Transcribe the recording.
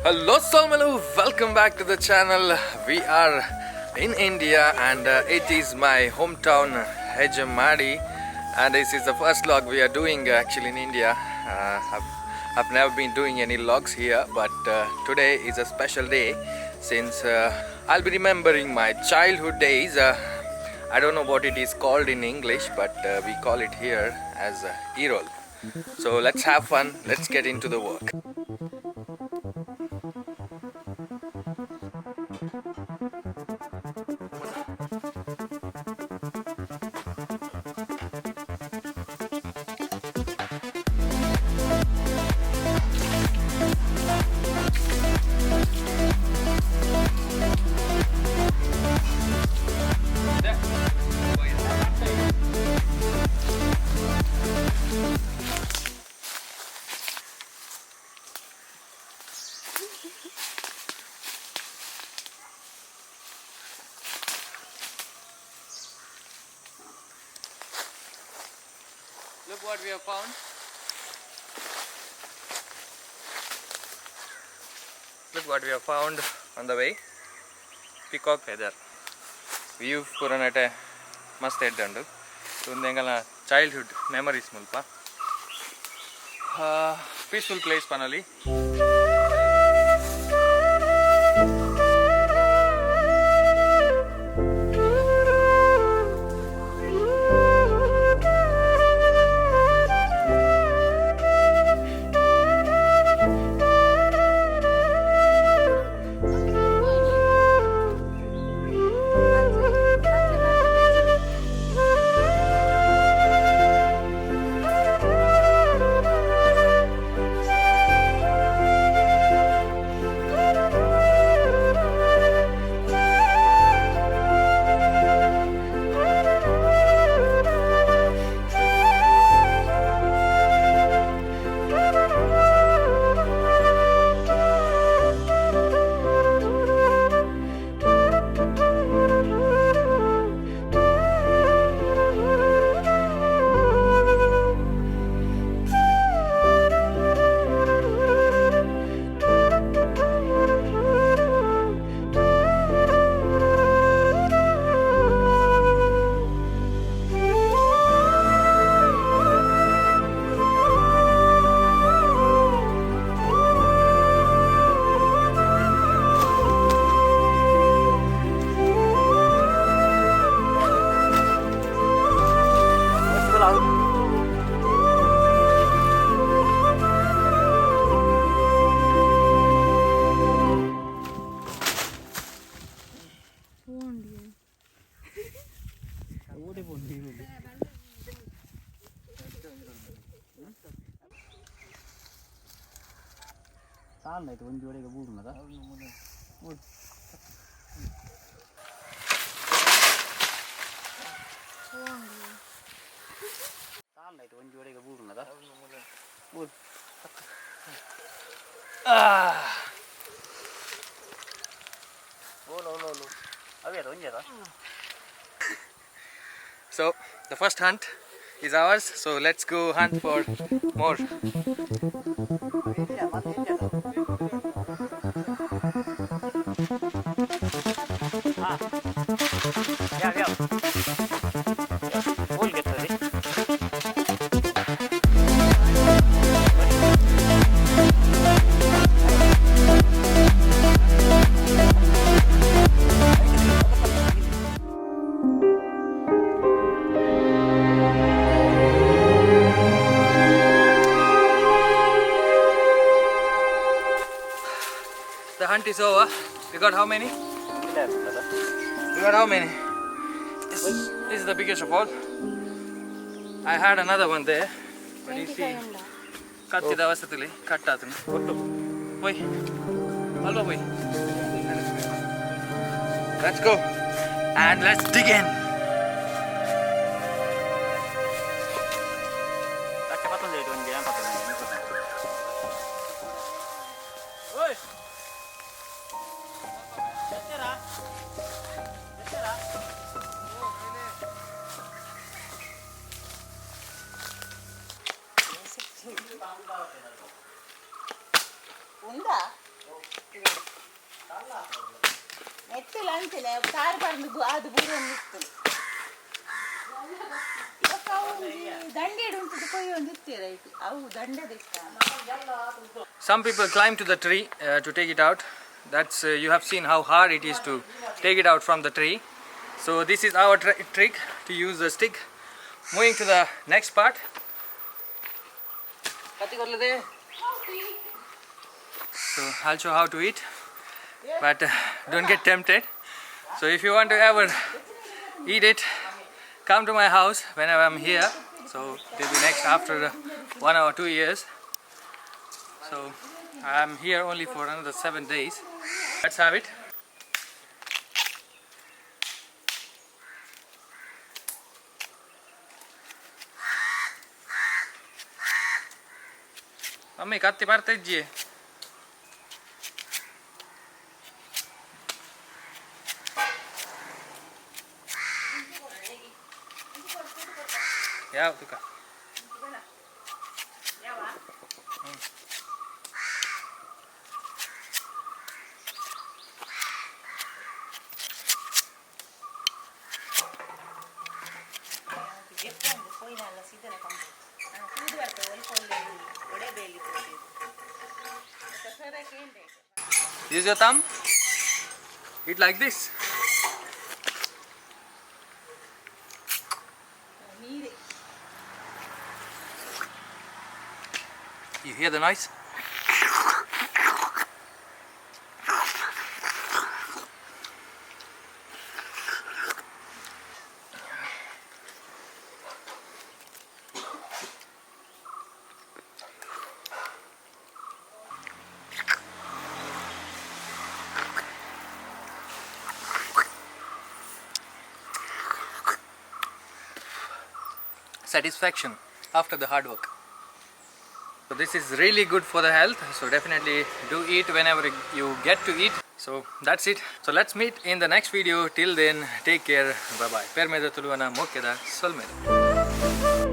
Hello Salmalu, welcome back to the channel. We are in India and it is my hometown Hejamadi, and this is the first vlog we are doing actually in India. I've never been doing any vlogs here, but today is a special day since I'll be remembering my childhood days. I don't know what it is called in English, but we call it here as Erol. So let's have fun, let's get into the work. Look what we have found. Look what we have found on the way. Peacock feather. View puranate must head undu. Tundengala childhood memories mulpa. Peaceful place panali. Salna itu one jode ka buru nada. Salna itu one jode ka buru nada. Lo. Avi itu one jada. So the first hunt is ours. So let's go hunt for more. The hunt is over. We got how many? We got how many? This is the biggest of all. I had another one there, but you see, kattida avasatili cut atunu. Poi, alva poi. Let's go and let's dig in. ఉందా ಎತ್ತಿಲ್ಲ ಅಂತಿಲ್ಲ car ಬಂದು ಅದು ಬೂರ ನಿಲ್ತದೆ ದಂಡೆ ಉಂಟು ಕೊಯ್ಯ ಒಂದು ಇರ್ತೀರ ಅವು ದಂಡದ Some people climb to the tree to take it out. That's you have seen how hard it is to take it out from the tree. So this is our trick to use the stick. Moving to the next part. So I'll show how to eat, but don't get tempted. So if you want to ever eat it, come to my house whenever I'm here. So it will be next after 1 or 2 years. So I'm here only for another 7 days. Let's have it. Mummy, katti parteggi. Yeah, tuka. Use your thumb. Eat like this. You hear the noise? Satisfaction after the hard work. So this is really good for the health, so definitely do eat whenever you get to eat. So that's it. So let's meet in the next video. Till then, take care. Bye bye. Per me da tulwana mokeda solmeda.